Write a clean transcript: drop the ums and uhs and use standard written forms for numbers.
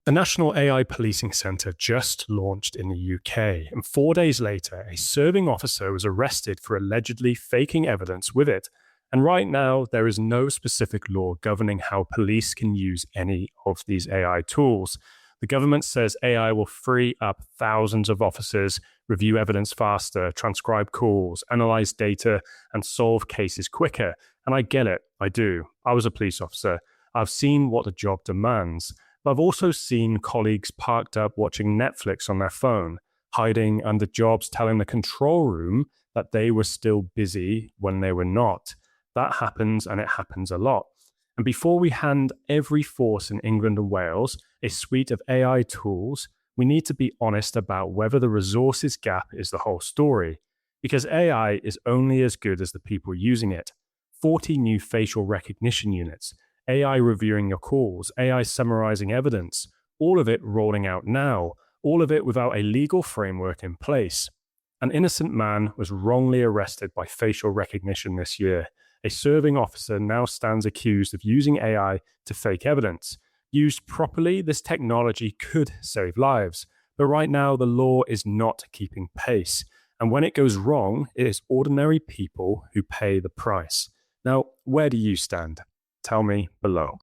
The National AI Policing Centre just launched in the UK, and 4 days later, a serving officer was arrested for allegedly faking evidence with it. And right now, there is no specific law governing how police can use any of these AI tools. The government says AI will free up thousands of officers, review evidence faster, transcribe calls, analyze data, and solve cases quicker. And I get it, I do. I was a police officer. I've seen what the job demands. But I've also seen colleagues parked up watching Netflix on their phone, hiding under jobs telling the control room that they were still busy when they were not. That happens, and it happens a lot. And before we hand every force in England and Wales a suite of AI tools, we need to be honest about whether the resources gap is the whole story. Because AI is only as good as the people using it. 40 new facial recognition units, AI reviewing your calls, AI summarising evidence, all of it rolling out now, all of it without a legal framework in place. An innocent man was wrongly arrested by facial recognition this year. A serving officer now stands accused of using AI to fake evidence. Used properly, this technology could save lives. But right now, the law is not keeping pace. And when it goes wrong, it is ordinary people who pay the price. Now, where do you stand? Tell me below.